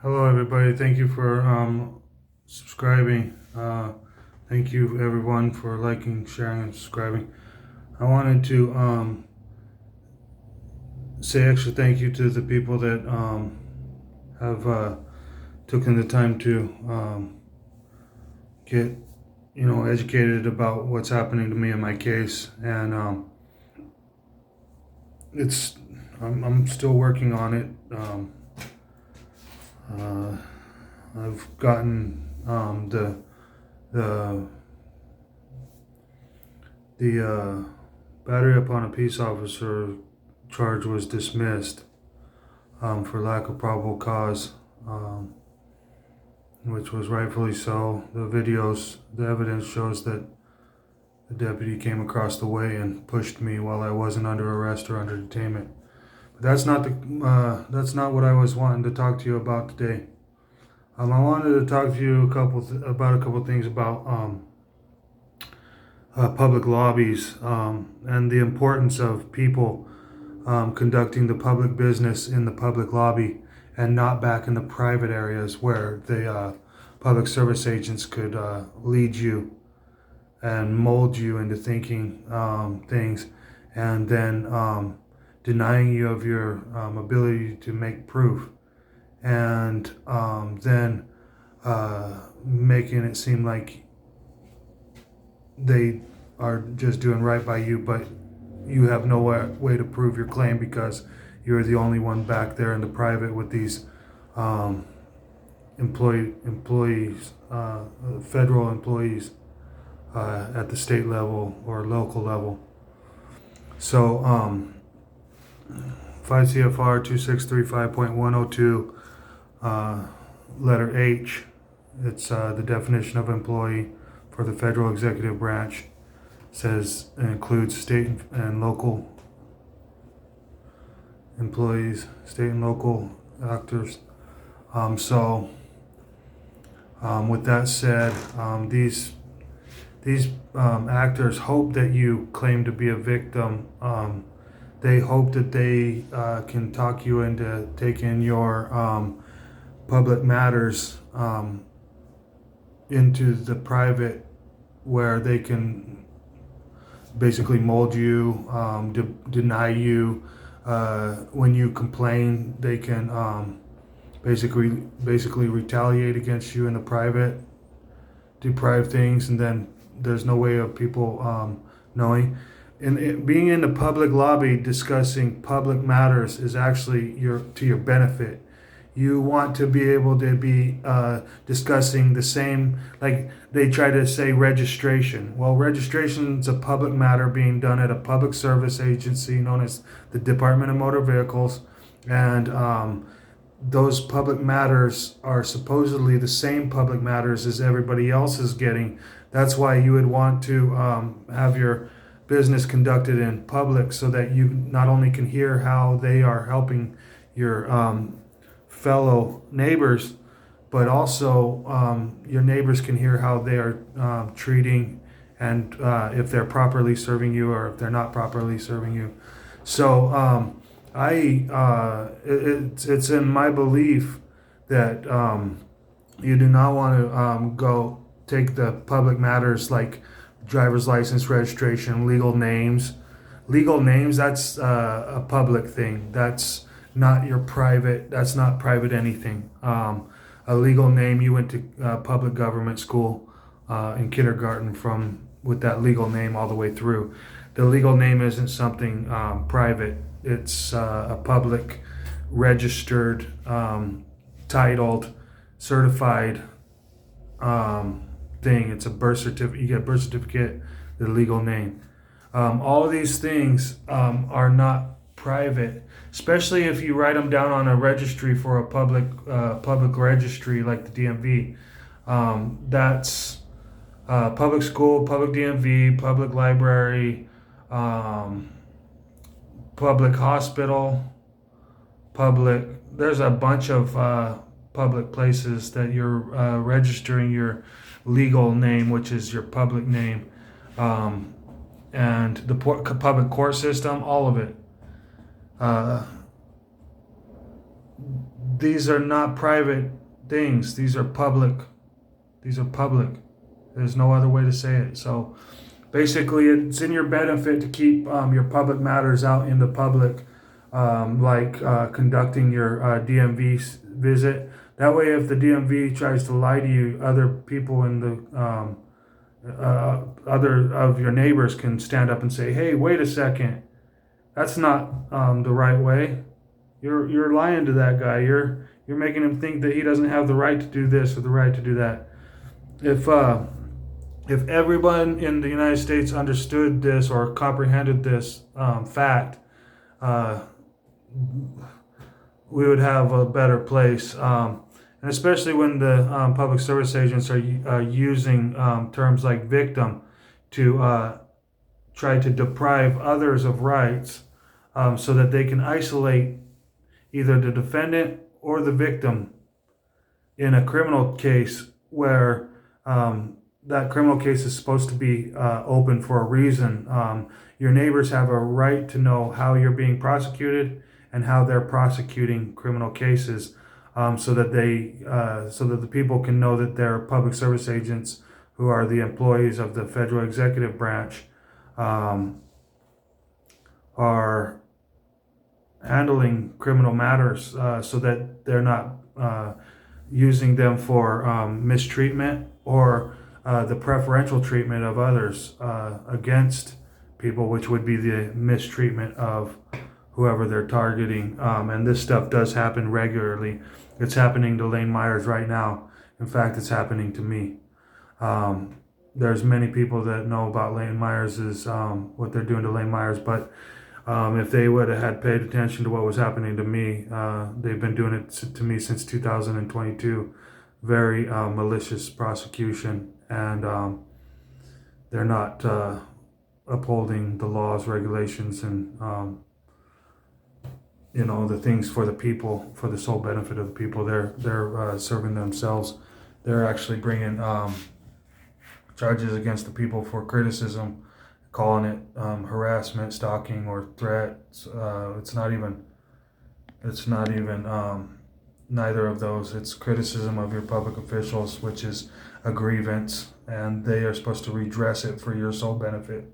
Hello, everybody. Thank you for subscribing. Thank you, everyone, for liking, sharing, and subscribing. I wanted to say extra thank you to the people that have taken the time to get educated about what's happening to me in my case, and it's I'm still working on it. Uh, I've gotten the the battery upon a peace officer charge was dismissed for lack of probable cause, which was rightfully so. The evidence shows that the deputy came across the way and pushed me while I wasn't under arrest or under detainment. But that's not what I was wanting to talk to you about today. I wanted to talk to you about a couple things about public lobbies and the importance of people conducting the public business in the public lobby and not back in the private areas where the public service agents could lead you and mold you into thinking things and then denying you of your ability to make proof and then making it seem like they are just doing right by you, but you have no way to prove your claim because you're the only one back there in the private with these um, employees, federal employees at the state level or local level. So 5 CFR 2635.102, letter H, it's the definition of employee for the federal executive branch. Says it includes state and local employees, state and local actors. With that said, these actors hope that you claim to be a victim. They hope that they can talk you into taking your public matters into the private, where they can basically mold you, deny you. When you complain, they can basically retaliate against you in the private, deprive things, and then there's no way of people knowing. And being in the public lobby discussing public matters is actually to your benefit. You want to be able to be discussing the same, like they try to say registration. Well, registration is a public matter being done at a public service agency known as the Department of Motor Vehicles. And those public matters are supposedly the same public matters as everybody else is getting. That's why you would want to have your business conducted in public so that you not only can hear how they are helping your fellow neighbors, but also your neighbors can hear how they are treating and if they're properly serving you or if they're not properly serving you. So it's in my belief that you do not want to go take the public matters like driver's license, registration, legal names. Legal names, that's a public thing. That's not your private, that's not private anything. A legal name, you went to public government school in kindergarten from with that legal name all the way through. The legal name isn't something private. It's a public, registered, titled, certified thing. It's a birth certificate. You get a birth certificate, the legal name. All of these things are not private, especially if you write them down on a registry for a public registry like the DMV. That's public school, public DMV, public library, public hospital, public. There's a bunch of public places that you're registering your legal name, which is your public name, and the public court system, all of it. these are not private things. These are public. These are public. There's no other way to say it. So basically, it's in your benefit to keep your public matters out in the public, like conducting your DMV visit. That way, if the DMV tries to lie to you, other people in the other of your neighbors can stand up and say, "Hey, wait a second, that's not the right way. You're lying to that guy. You're making him think that he doesn't have the right to do this or the right to do that." If everyone in the United States understood this or comprehended this fact, uh, we would have a better place. And especially when the public service agents are using terms like victim to try to deprive others of rights, so that they can isolate either the defendant or the victim in a criminal case where that criminal case is supposed to be open for a reason. Your neighbors have a right to know how you're being prosecuted and how they're prosecuting criminal cases, so that the people can know that they're public service agents who are the employees of the federal executive branch, are handling criminal matters, so that they're not using them for mistreatment or the preferential treatment of others against people, which would be the mistreatment of whoever they're targeting. And this stuff does happen regularly. It's happening to Lane Myers right now. In fact, it's happening to me. There's many people that know about Lane Myers, what they're doing to Lane Myers, but if they would have had paid attention to what was happening to me, they've been doing it to me since 2022. Very malicious prosecution, and they're not upholding the laws, regulations, and the things for the people, for the sole benefit of the people. They're serving themselves. They're actually bringing charges against the people for criticism, calling it harassment, stalking, or threats. It's not even neither of those. It's criticism of your public officials, which is a grievance, and they are supposed to redress it for your sole benefit.